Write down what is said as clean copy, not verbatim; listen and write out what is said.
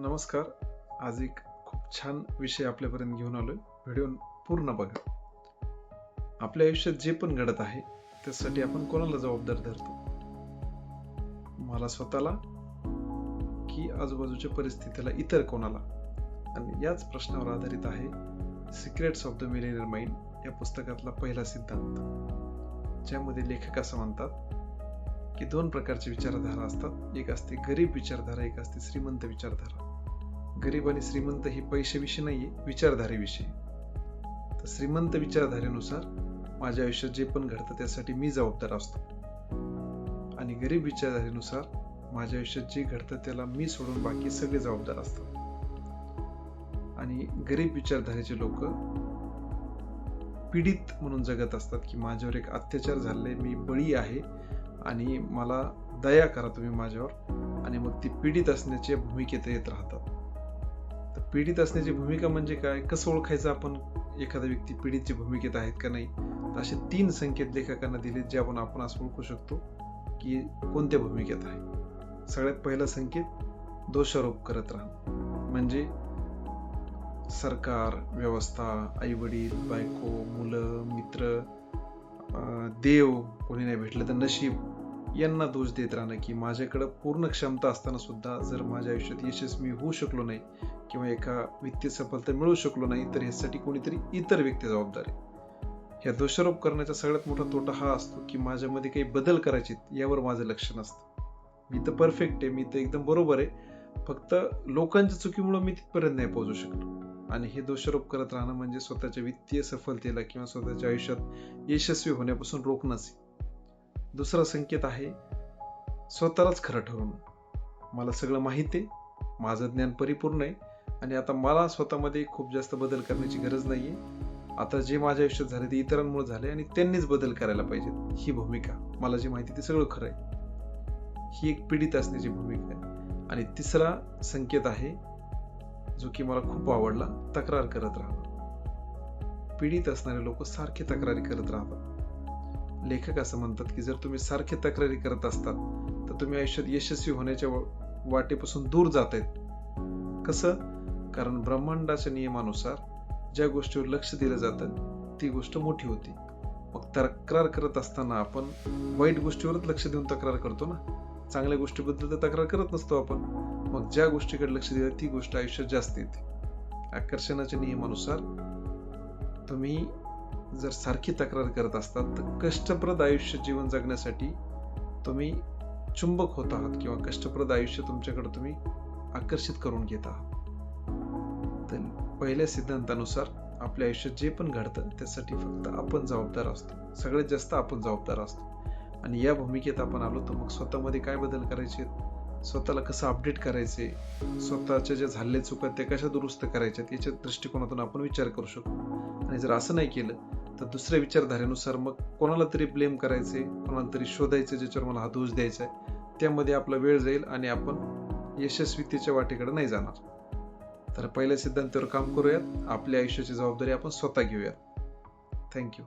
नमस्कार. आज एक खूप छान विषय आपल्यापर्यंत घेऊन आलोय. व्हिडिओ पूर्ण बघा. आपल्या आयुष्यात जे पण घडत आहे त्यासाठी आपण कोणाला जबाबदार धरतो? मला स्वतःला की आजूबाजूच्या परिस्थितीला, इतर कोणाला? आणि याच प्रश्नावर आधारित आहे secrets of the millionaire mind या पुस्तकातला पहिला सिद्धांत, ज्यामध्ये लेखक असं म्हणतात की दोन प्रकारची विचारधारा असतात. एक असते गरीब विचारधारा, एक असते श्रीमंत विचारधारा. गरीब आणि श्रीमंत ही पैशाविषयी नाहीये, विचारधारेविषयी. तर श्रीमंत विचारधारेनुसार माझ्या आयुष्यात जे पण घडतं त्यासाठी मी जबाबदार असतो, आणि गरीब विचारधारेनुसार माझ्या आयुष्यात जे घडतं त्याला मी सोडून बाकी सगळे जबाबदार असतात. आणि गरीब विचारधारेचे लोक पीडित म्हणून जगत असतात की माझ्यावर एक अत्याचार झाले, मी बळी आहे आणि मला दया करा तुम्ही माझ्यावर, आणि मग ती पीडित असण्याच्या भूमिकेत येत राहतात. तर पीडित असण्याची भूमिका म्हणजे काय, कसं ओळखायचं आपण एखादा व्यक्ती पीडितच्या भूमिकेत आहेत का नाही? तर असे 3 संकेत लेखकांना दिले, जे आपण असं ओळखू शकतो की कोणत्या भूमिकेत आहे. सगळ्यात पहिला संकेत, दोषारोप करत राहणं. म्हणजे सरकार, व्यवस्था, आई वडील, बायको, मुलं, मित्र, देव, कोणी नाही भेटलं तर नशीब, यांना दोष देत राहणं की माझ्याकडे पूर्ण क्षमता असताना सुद्धा जर माझ्या आयुष्यात यशस्वी होऊ शकलो नाही किंवा एका वित्तीय सफलता मिळवू शकलो नाही तर ह्यासाठी कोणीतरी इतर व्यक्ती जबाबदार आहे. ह्या दोषारोप करण्याचा सगळ्यात मोठा तोटा हा असतो की माझ्यामध्ये काही बदल करायचे यावर माझं लक्ष नसतं. मी तर परफेक्ट आहे, मी तर एकदम बरोबर आहे, फक्त लोकांच्या चुकीमुळे मी तिथपर्यंत नाही पोहोचू शकलो. आणि हे दोषारोप करत राहणं म्हणजे स्वतःच्या वित्तीय सफलतेला किंवा स्वतःच्या आयुष्यात यशस्वी होण्यापासून रोखणंच. दुसरा संकेत आहे स्वतःलाच खरं ठरवणं. मला सगळं माहिती आहे, माझं ज्ञान परिपूर्ण आहे आणि आता मला स्वतःमध्ये खूप जास्त बदल करण्याची गरज नाहीये. आता जे माझ्या आयुष्यात झाले ते इतरांमुळे झाले आणि त्यांनीच बदल करायला पाहिजेत, ही भूमिका. मला जे माहिती ते सगळं खरं आहे, ही एक पीडित असण्याची भूमिका आहे. आणि तिसरा संकेत आहे जो की मला खूप आवडला, तक्रार करत राहणं. पीडित असणारे लोक सारखे तक्रारी करत राहतात. लेखक असं म्हणतात की जर तुम्ही सारखे तक्रारी करत असतात तर तुम्ही आयुष्यात यशस्वी होण्याच्या वाटेपासून दूर जात आहेत. कसं? कारण ब्रह्मांडाच्या नियमानुसार ज्या गोष्टीवर लक्ष दिलं जातं ती गोष्ट मोठी होती. मग तक्रार करत असताना आपण वाईट गोष्टीवरच लक्ष देऊन तक्रार करतो ना, चांगल्या गोष्टीबद्दल तर तक्रार करत नसतो आपण. मग ज्या गोष्टीकडे लक्ष दिलं ती गोष्ट आयुष्यात जास्त येते. आकर्षणाच्या नियमानुसार तुम्ही जर सारखी तक्रार करत असतात तर कष्टप्रद आयुष्य जीवन जगण्यासाठी तुम्ही चुंबक होत आहात किंवा कष्टप्रद आयुष्य तुमच्याकडे तुम्ही आकर्षित करून घेत आहात. तर पहिल्या सिद्धांतानुसार आपल्या आयुष्यात जे पण घडतं त्यासाठी फक्त आपण जबाबदार असतो, सगळ्यात जास्त आपण जबाबदार असतो. आणि या भूमिकेत आपण आलो तर मग स्वतःमध्ये काय बदल करायचे, स्वतःला कसं अपडेट करायचे, स्वतःच्या ज्या झालेल्या चुका त्या कशा दुरुस्त करायच्या, याच्या दृष्टिकोनातून आपण विचार करू शकतो. आणि जर असं नाही केलं तर दुसऱ्या विचारधारेनुसार मग कोणाला तरी ब्लेम करायचे, कोणाला तरी शोधायचे ज्याच्यावर मला हा दोष द्यायचा आहे, त्यामध्ये आपला वेळ जाईल आणि आपण यशस्वीतेच्या वाटेकडे नाही जाणार. तर पहिल्या सिद्धांतावर काम करूयात, आपल्या आयुष्याची जबाबदारी आपण स्वतः घेऊयात. थँक्यू.